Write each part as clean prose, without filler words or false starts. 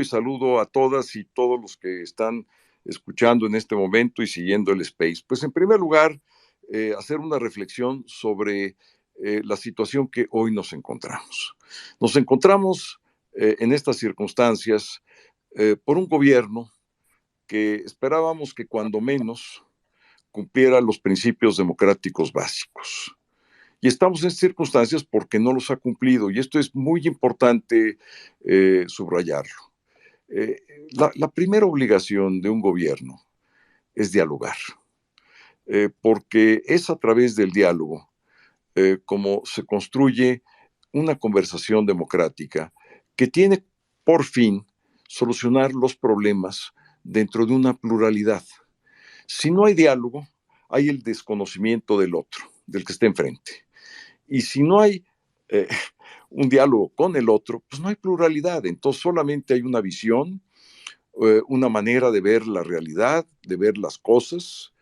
y saludo a todas y todos los que están escuchando en este momento y siguiendo el Space. Pues en primer lugar, hacer una reflexión sobre la situación que hoy nos encontramos. Nos encontramos en estas circunstancias por un gobierno que esperábamos que cuando menos cumpliera los principios democráticos básicos. Y estamos en circunstancias porque no los ha cumplido, y esto es muy importante subrayarlo. Eh, la primera obligación de un gobierno es dialogar, porque es a través del diálogo como se construye una conversación democrática que tiene por fin solucionar los problemas dentro de una pluralidad. Si no hay diálogo, hay el desconocimiento del otro, del que está enfrente. Y si no hay eh, un diálogo con el otro, pues no hay pluralidad. Entonces solamente hay una visión, una manera de ver la realidad, de ver las cosas,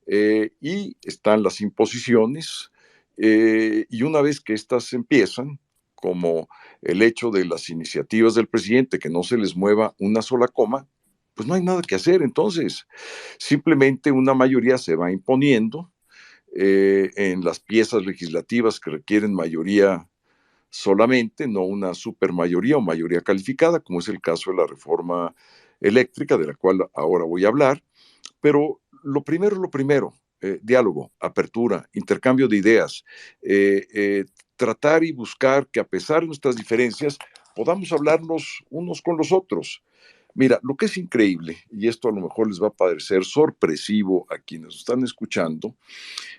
y están las imposiciones, y una vez que éstas empiezan, como el hecho de las iniciativas del presidente, que no se les mueva una sola coma, pues no hay nada que hacer. Entonces, simplemente una mayoría se va imponiendo en las piezas legislativas que requieren mayoría solamente, no una supermayoría o mayoría calificada, como es el caso de la reforma eléctrica, de la cual ahora voy a hablar. Pero lo primero, diálogo, apertura, intercambio de ideas, tratar y buscar que a pesar de nuestras diferencias podamos hablarnos unos con los otros. Mira, lo que es increíble, y esto a lo mejor les va a parecer sorpresivo a quienes están escuchando,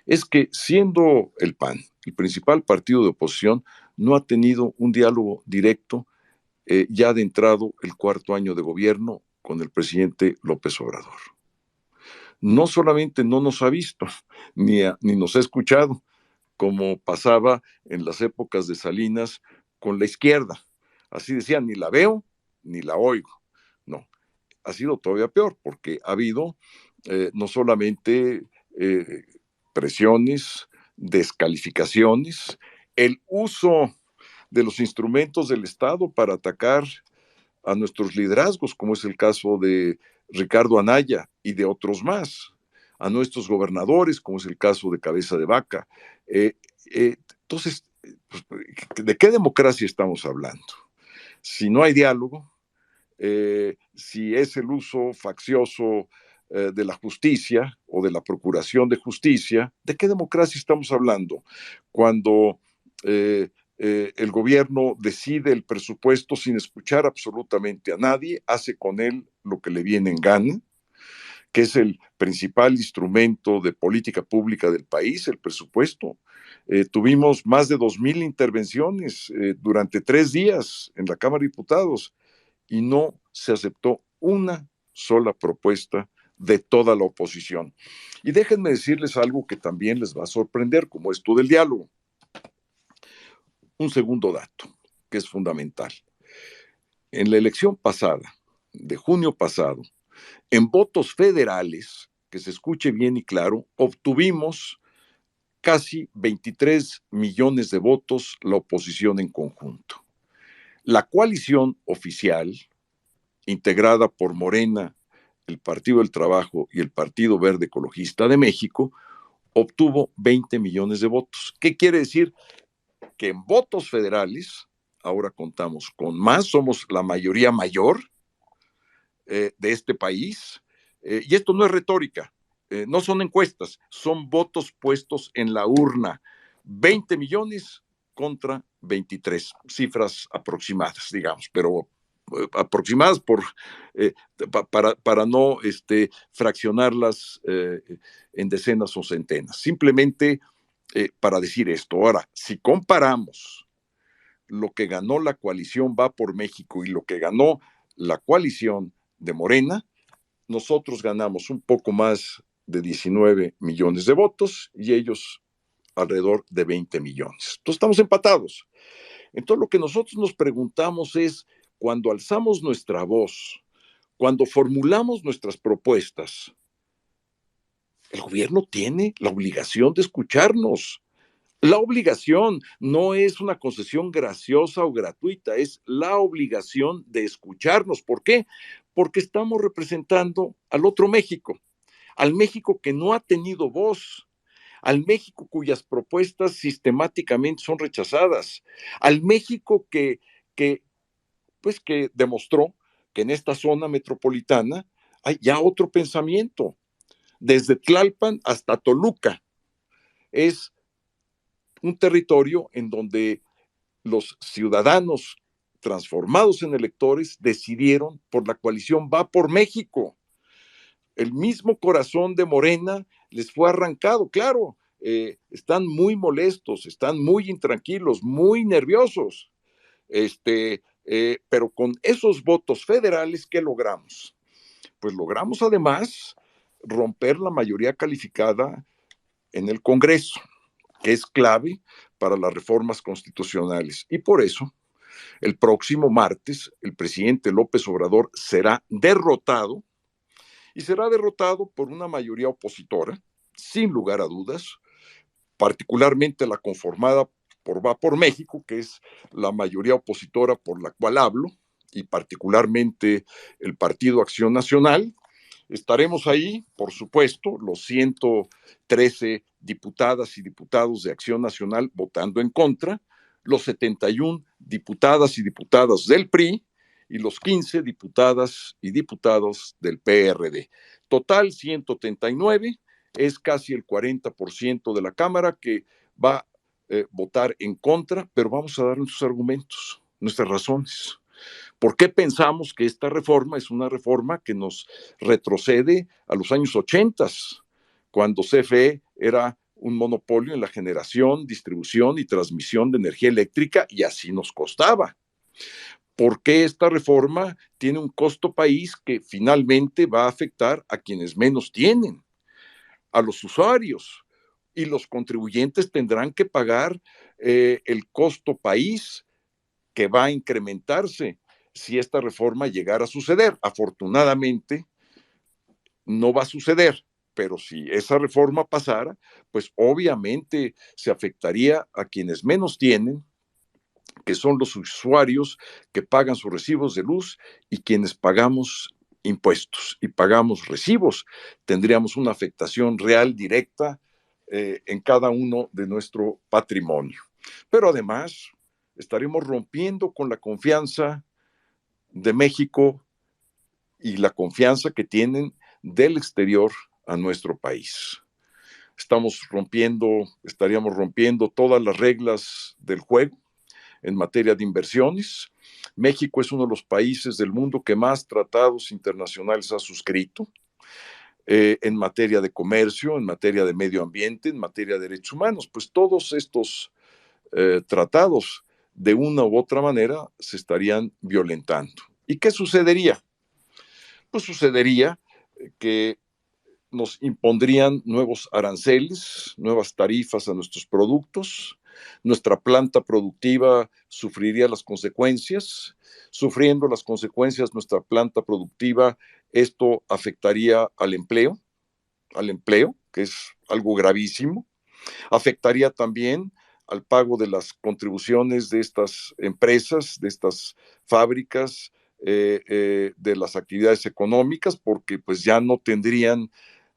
es que siendo el PAN el principal partido de oposición, no ha tenido un diálogo directo ya de entrado el cuarto año de gobierno con el presidente López Obrador. No solamente no nos ha visto, ni nos ha escuchado, como pasaba en las épocas de Salinas con la izquierda. Así decían, ni la veo ni la oigo. No, ha sido todavía peor, porque ha habido no solamente eh, presiones, descalificaciones, el uso de los instrumentos del Estado para atacar a nuestros liderazgos, como es el caso de Ricardo Anaya y de otros más, a nuestros gobernadores, como es el caso de Cabeza de Vaca. Eh, entonces, pues, ¿de qué democracia estamos hablando? Si no hay diálogo, si es el uso faccioso de la justicia o de la procuración de justicia, ¿de qué democracia estamos hablando? Cuando el gobierno decide el presupuesto sin escuchar absolutamente a nadie, hace con él lo que le viene en gana, que es el principal instrumento de política pública del país, el presupuesto. Tuvimos más de 2,000 intervenciones durante 3 días en la Cámara de Diputados y no se aceptó una sola propuesta de toda la oposición. Y déjenme decirles algo que también les va a sorprender, como esto del diálogo. Un segundo dato, que es fundamental. En la elección pasada, de junio pasado, en votos federales, que se escuche bien y claro, obtuvimos casi 23 millones de votos la oposición en conjunto. La coalición oficial, integrada por Morena, el Partido del Trabajo y el Partido Verde Ecologista de México, obtuvo 20 millones de votos. ¿Qué quiere decir? Que en votos federales ahora contamos con más, somos la mayoría mayor de este país, y esto no es retórica, no son encuestas, son votos puestos en la urna. 20 millones contra 23, cifras aproximadas, digamos, pero aproximadas para no fraccionarlas en decenas o centenas. Simplemente para decir esto. Ahora, si comparamos lo que ganó la coalición Va por México y lo que ganó la coalición de Morena, nosotros ganamos un poco más de 19 millones de votos y ellos alrededor de 20 millones. Entonces estamos empatados. Entonces lo que nosotros nos preguntamos es, cuando alzamos nuestra voz, cuando formulamos nuestras propuestas, el gobierno tiene la obligación de escucharnos. La obligación no es una concesión graciosa o gratuita, es la obligación de escucharnos. ¿Por qué? Porque estamos representando al otro México, al México que no ha tenido voz, al México cuyas propuestas sistemáticamente son rechazadas, al México que demostró que en esta zona metropolitana hay ya otro pensamiento. Desde Tlalpan hasta Toluca es un territorio en donde los ciudadanos transformados en electores decidieron por la coalición Va por México. El mismo corazón de Morena les fue arrancado, claro, están muy molestos, están muy intranquilos, muy nerviosos, pero con esos votos federales, ¿qué logramos? Pues logramos además romper la mayoría calificada en el Congreso, que es clave para las reformas constitucionales. Y por eso, el próximo martes, el presidente López Obrador será derrotado, y será derrotado por una mayoría opositora, sin lugar a dudas, particularmente la conformada por Va por México, que es la mayoría opositora por la cual hablo, y particularmente el Partido Acción Nacional. Estaremos ahí, por supuesto, los 113 diputadas y diputados de Acción Nacional votando en contra, los 71 diputadas y diputados del PRI y los 15 diputadas y diputados del PRD. Total 139, es casi el 40% de la Cámara que va a votar en contra, pero vamos a dar nuestros argumentos, nuestras razones. ¿Por qué pensamos que esta reforma es una reforma que nos retrocede a los años 80, cuando CFE era un monopolio en la generación, distribución y transmisión de energía eléctrica y así nos costaba? ¿Por qué esta reforma tiene un costo país que finalmente va a afectar a quienes menos tienen, a los usuarios? Y los contribuyentes tendrán que pagar el costo país que va a incrementarse si esta reforma llegara a suceder. Afortunadamente, no va a suceder, pero si esa reforma pasara, pues obviamente se afectaría a quienes menos tienen, que son los usuarios que pagan sus recibos de luz y quienes pagamos impuestos y pagamos recibos. Tendríamos una afectación real, directa, en cada uno de nuestro patrimonio. Pero además, estaremos rompiendo con la confianza de México y la confianza que tienen del exterior a nuestro país. Estaríamos rompiendo todas las reglas del juego en materia de inversiones. México es uno de los países del mundo que más tratados internacionales ha suscrito, en materia de comercio, en materia de medio ambiente, en materia de derechos humanos. Pues todos estos tratados, de una u otra manera, se estarían violentando. ¿Y qué sucedería? Pues sucedería que nos impondrían nuevos aranceles, nuevas tarifas a nuestros productos, nuestra planta productiva sufriría las consecuencias, sufriendo las consecuencias nuestra planta productiva, esto afectaría al empleo, que es algo gravísimo, afectaría también al pago de las contribuciones de estas empresas, de estas fábricas, de las actividades económicas, porque pues ya no tendrían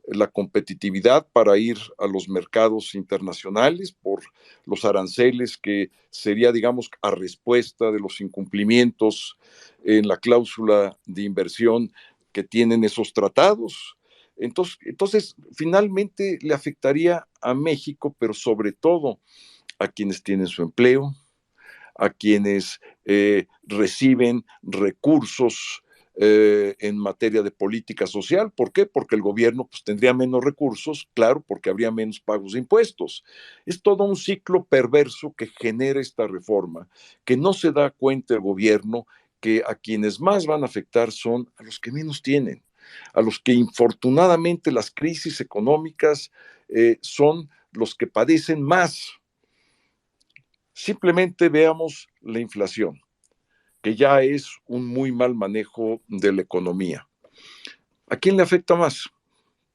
la competitividad para ir a los mercados internacionales por los aranceles que sería, digamos, a respuesta de los incumplimientos en la cláusula de inversión que tienen esos tratados. Entonces, finalmente le afectaría a México, pero sobre todo a quienes tienen su empleo, a quienes reciben recursos en materia de política social. ¿Por qué? Porque el gobierno pues, tendría menos recursos, claro, porque habría menos pagos de impuestos. Es todo un ciclo perverso que genera esta reforma, que no se da cuenta el gobierno que a quienes más van a afectar son a los que menos tienen, a los que infortunadamente las crisis económicas son los que padecen más. Simplemente veamos la inflación, que ya es un muy mal manejo de la economía. ¿A quién le afecta más?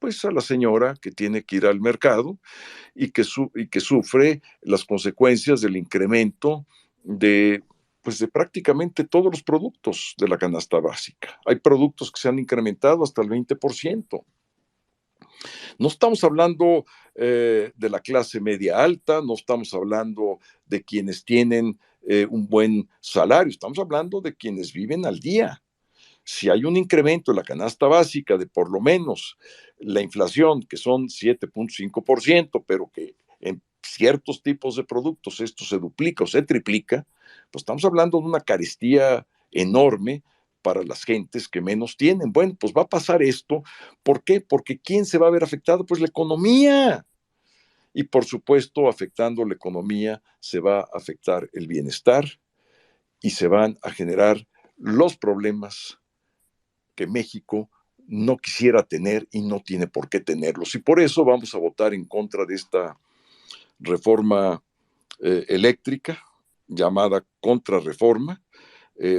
Pues a la señora que tiene que ir al mercado y que sufre las consecuencias del incremento de, pues de prácticamente todos los productos de la canasta básica. Hay productos que se han incrementado hasta el 20%. No estamos hablando de la clase media alta, no estamos hablando de quienes tienen un buen salario, estamos hablando de quienes viven al día. Si hay un incremento en la canasta básica de por lo menos la inflación, que son 7.5%, pero que en ciertos tipos de productos esto se duplica o se triplica, pues estamos hablando de una carestía enorme para las gentes que menos tienen. Bueno, pues va a pasar esto. ¿Por qué? Porque ¿quién se va a ver afectado? Pues la economía. Y por supuesto, afectando la economía, se va a afectar el bienestar y se van a generar los problemas que México no quisiera tener y no tiene por qué tenerlos. Y por eso vamos a votar en contra de esta reforma eléctrica llamada contrarreforma.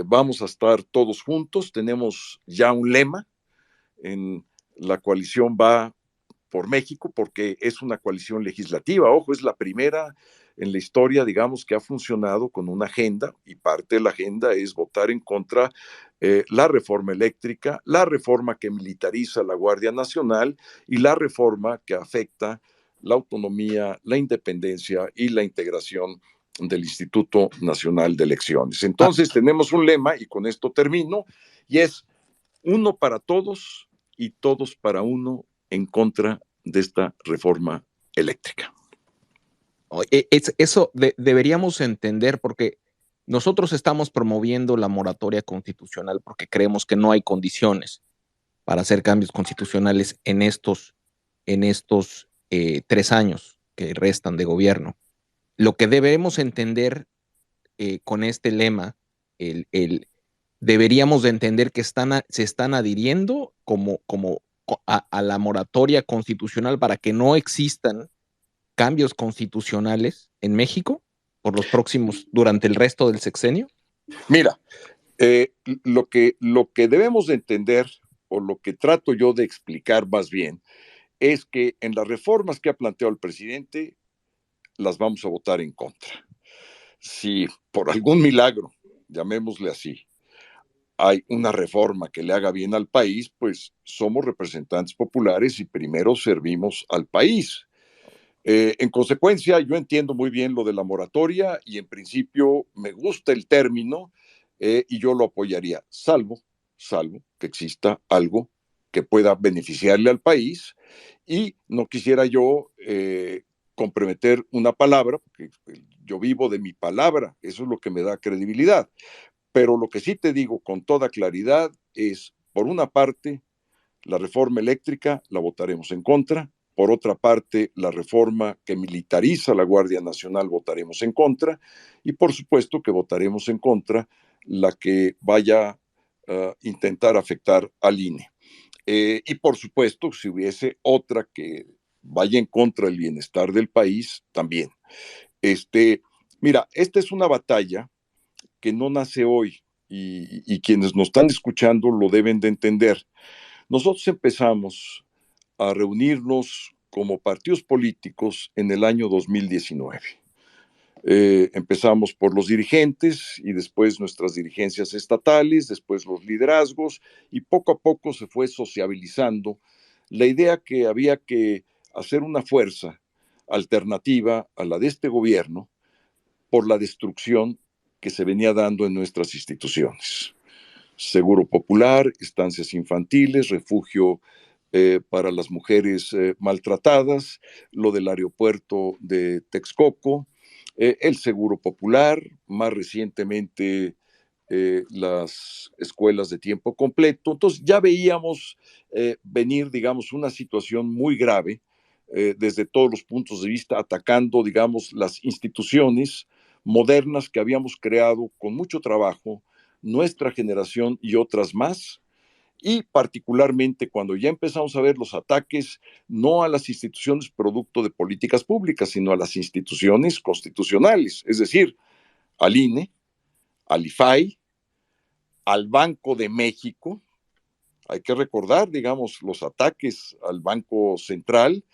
Vamos a estar todos juntos, tenemos ya un lema en la coalición va por México, porque es una coalición legislativa. Ojo, es la primera en la historia, digamos, que ha funcionado con una agenda, y parte de la agenda es votar en contra la reforma eléctrica, la reforma que militariza la Guardia Nacional y la reforma que afecta la autonomía, la independencia y la integración del Instituto Nacional de Elecciones. Entonces tenemos un lema, y con esto termino, y es uno para todos y todos para uno en contra de esta reforma eléctrica. Eso deberíamos entender porque nosotros estamos promoviendo la moratoria constitucional porque creemos que no hay condiciones para hacer cambios constitucionales en estos 3 años que restan de gobierno. Lo que debemos entender con este lema, deberíamos de entender que se están adhiriendo a la moratoria constitucional para que no existan cambios constitucionales en México durante el resto del sexenio? Mira, lo que debemos de entender, o lo que trato yo de explicar más bien, es que en las reformas que ha planteado el presidente, las vamos a votar en contra. Si por algún milagro, llamémosle así, hay una reforma que le haga bien al país, pues somos representantes populares y primero servimos al país. En consecuencia, yo entiendo muy bien lo de la moratoria y en principio me gusta el término y yo lo apoyaría, salvo que exista algo que pueda beneficiarle al país, y no quisiera yo comprometer una palabra, porque yo vivo de mi palabra, eso es lo que me da credibilidad. Pero lo que sí te digo con toda claridad es, por una parte, la reforma eléctrica la votaremos en contra. Por otra parte, la reforma que militariza la Guardia Nacional votaremos en contra. Y por supuesto que votaremos en contra la que vaya a intentar afectar al INE. Y por supuesto, si hubiese otra que vaya en contra del bienestar del país, también. Mira, esta es una batalla que no nace hoy, y quienes nos están escuchando lo deben de entender. Nosotros empezamos a reunirnos como partidos políticos en el año 2019. Empezamos por los dirigentes y después nuestras dirigencias estatales, después los liderazgos, y poco a poco se fue sociabilizando la idea que había que hacer una fuerza alternativa a la de este gobierno por la destrucción que se venía dando en nuestras instituciones. Seguro Popular, estancias infantiles, refugio para las mujeres maltratadas, lo del aeropuerto de Texcoco, el Seguro Popular, más recientemente las escuelas de tiempo completo. Entonces ya veíamos venir, digamos, una situación muy grave desde todos los puntos de vista, atacando, digamos, las instituciones modernas que habíamos creado con mucho trabajo, nuestra generación y otras más, y particularmente cuando ya empezamos a ver los ataques no a las instituciones producto de políticas públicas, sino a las instituciones constitucionales, es decir, al INE, al IFAI, al Banco de México, Hay que recordar, digamos, los ataques al Banco Central,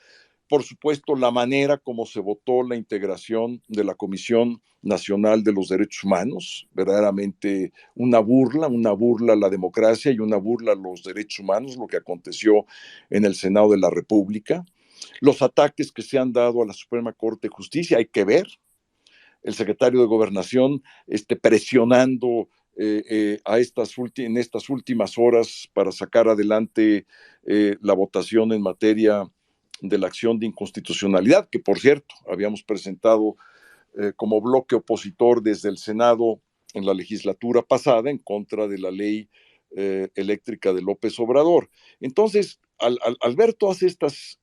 por supuesto, la manera como se votó la integración de la Comisión Nacional de los Derechos Humanos, verdaderamente una burla a la democracia y una burla a los derechos humanos, lo que aconteció en el Senado de la República. Los ataques que se han dado a la Suprema Corte de Justicia, hay que ver, el secretario de Gobernación presionando en estas últimas horas para sacar adelante la votación en materia de la acción de inconstitucionalidad, que por cierto habíamos presentado como bloque opositor desde el Senado en la legislatura pasada en contra de la ley eléctrica de López Obrador. Entonces, al ver todas estas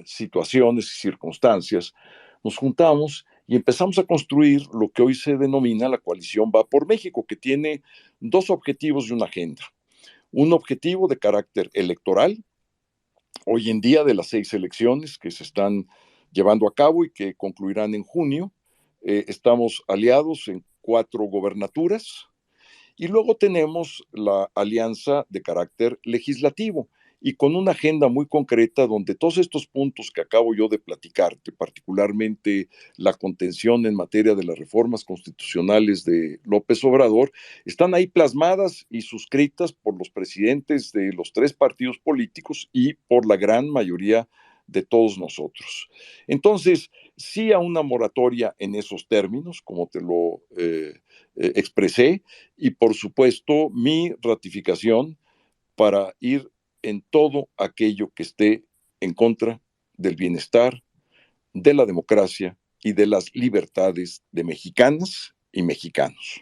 situaciones y circunstancias, nos juntamos y empezamos a construir lo que hoy se denomina la coalición Va por México, que tiene dos objetivos y una agenda. Un objetivo de carácter electoral, hoy en día de las 6 elecciones que se están llevando a cabo y que concluirán en junio, estamos aliados en 4 gobernaturas y luego tenemos la alianza de carácter legislativo y con una agenda muy concreta donde todos estos puntos que acabo yo de platicarte, particularmente la contención en materia de las reformas constitucionales de López Obrador, están ahí plasmadas y suscritas por los presidentes de los 3 partidos políticos y por la gran mayoría de todos nosotros. Entonces, sí a una moratoria en esos términos, como te lo expresé, y por supuesto mi ratificación para ir en todo aquello que esté en contra del bienestar, de la democracia y de las libertades de mexicanas y mexicanos.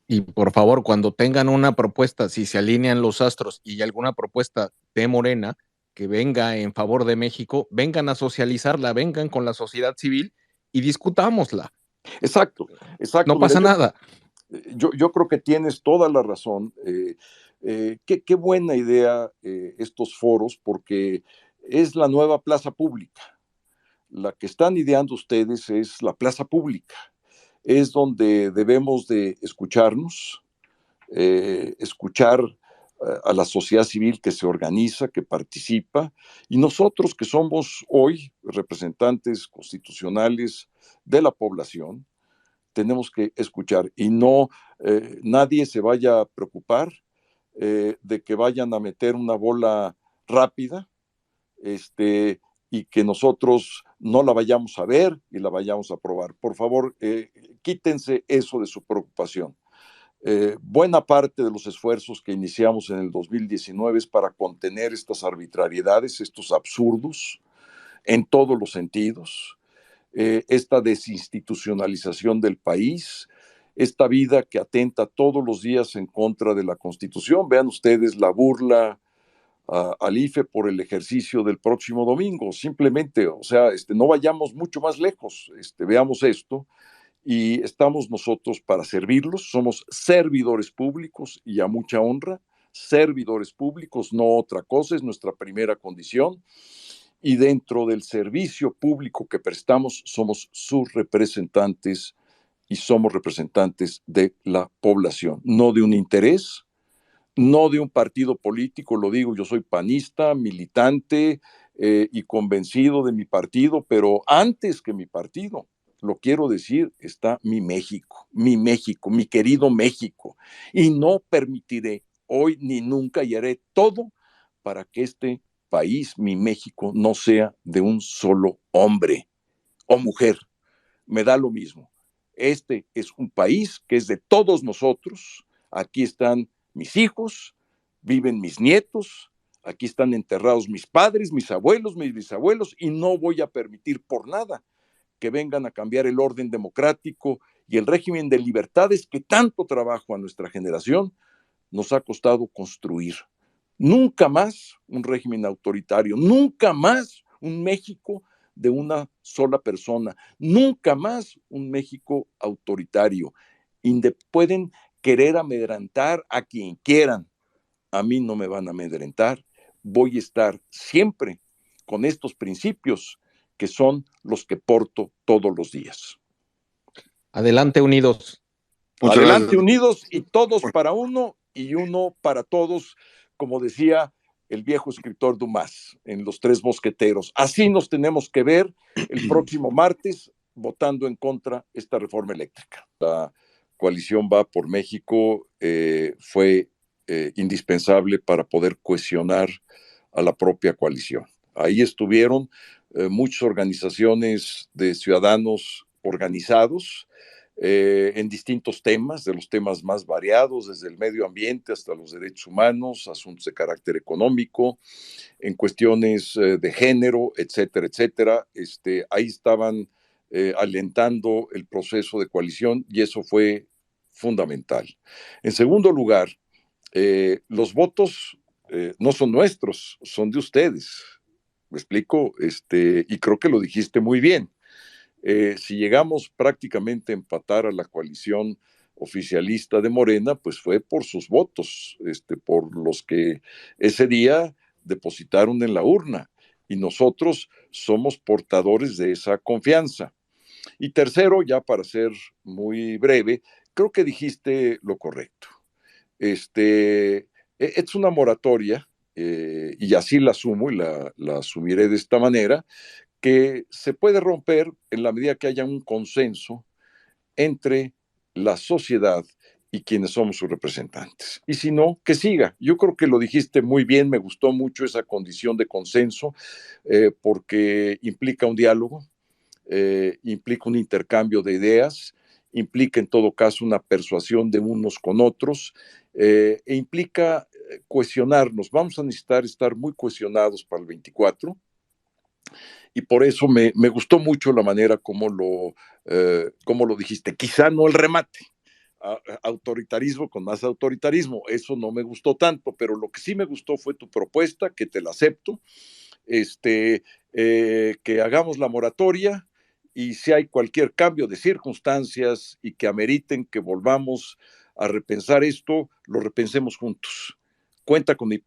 Y por favor, cuando tengan una propuesta, si se alinean los astros y alguna propuesta de Morena que venga en favor de México, vengan a socializarla, vengan con la sociedad civil y discutámosla. Exacto, exacto. No pasa nada. Yo creo que tienes toda la razón. Qué buena idea estos foros, porque es la nueva plaza pública. La que están ideando ustedes es la plaza pública. Es donde debemos de escucharnos, escuchar a la sociedad civil que se organiza, que participa, y nosotros que somos hoy representantes constitucionales de la población, tenemos que escuchar y no nadie se vaya a preocupar de que vayan a meter una bola rápida y que nosotros no la vayamos a ver y la vayamos a probar. Por favor, quítense eso de su preocupación. Buena parte de los esfuerzos que iniciamos en el 2019 es para contener estas arbitrariedades, estos absurdos, en todos los sentidos, esta desinstitucionalización del país, esta vida que atenta todos los días en contra de la Constitución. Vean ustedes la burla al IFE por el ejercicio del próximo domingo. Simplemente, o sea, no vayamos mucho más lejos, veamos esto y estamos nosotros para servirlos. Somos servidores públicos y a mucha honra, servidores públicos, no otra cosa, es nuestra primera condición. Y dentro del servicio público que prestamos, somos sus representantes y somos representantes de la población, no de un interés, no de un partido político, lo digo, yo soy panista, militante y convencido de mi partido, pero antes que mi partido, lo quiero decir, está mi México, mi querido México, y no permitiré hoy ni nunca y haré todo para que este país, mi México, no sea de un solo hombre o mujer. Me da lo mismo. Este es un país que es de todos nosotros. Aquí están mis hijos, viven mis nietos, aquí están enterrados mis padres, mis abuelos, mis bisabuelos, y no voy a permitir por nada que vengan a cambiar el orden democrático y el régimen de libertades que tanto trabajo a nuestra generación nos ha costado construir. Nunca más un régimen autoritario, nunca más un México de una sola persona, nunca más un México autoritario. Pueden querer amedrentar a quien quieran, a mí no me van a amedrentar, voy a estar siempre con estos principios que son los que porto todos los días. Adelante, unidos. Adelante, unidos y todos para uno y uno para todos, como decía el viejo escritor Dumas en Los Tres Mosqueteros, así nos tenemos que ver el próximo martes votando en contra esta reforma eléctrica. La coalición Va por México fue indispensable para poder cohesionar a la propia coalición. Ahí estuvieron muchas organizaciones de ciudadanos organizados en distintos temas, de los temas más variados, desde el medio ambiente hasta los derechos humanos, asuntos de carácter económico, en cuestiones de género, etcétera, etcétera. Ahí estaban alentando el proceso de coalición y eso fue fundamental. En segundo lugar, los votos no son nuestros, son de ustedes. ¿Me explico? Y creo que lo dijiste muy bien. Si llegamos prácticamente a empatar a la coalición oficialista de Morena, pues fue por sus votos, por los que ese día depositaron en la urna. Y nosotros somos portadores de esa confianza. Y tercero, ya para ser muy breve, creo que dijiste lo correcto. Es una moratoria, y así la asumo y la asumiré de esta manera, que se puede romper en la medida que haya un consenso entre la sociedad y quienes somos sus representantes. Y si no, que siga. Yo creo que lo dijiste muy bien, me gustó mucho esa condición de consenso, porque implica un diálogo, implica un intercambio de ideas, implica en todo caso una persuasión de unos con otros, e implica cohesionarnos. Vamos a necesitar estar muy cohesionados para el 24, y por eso me gustó mucho la manera como lo dijiste. Quizá no el remate, autoritarismo con más autoritarismo, eso no me gustó tanto, pero lo que sí me gustó fue tu propuesta, que te la acepto, que hagamos la moratoria y si hay cualquier cambio de circunstancias y que ameriten que volvamos a repensar esto, lo repensemos juntos. Cuenta con mi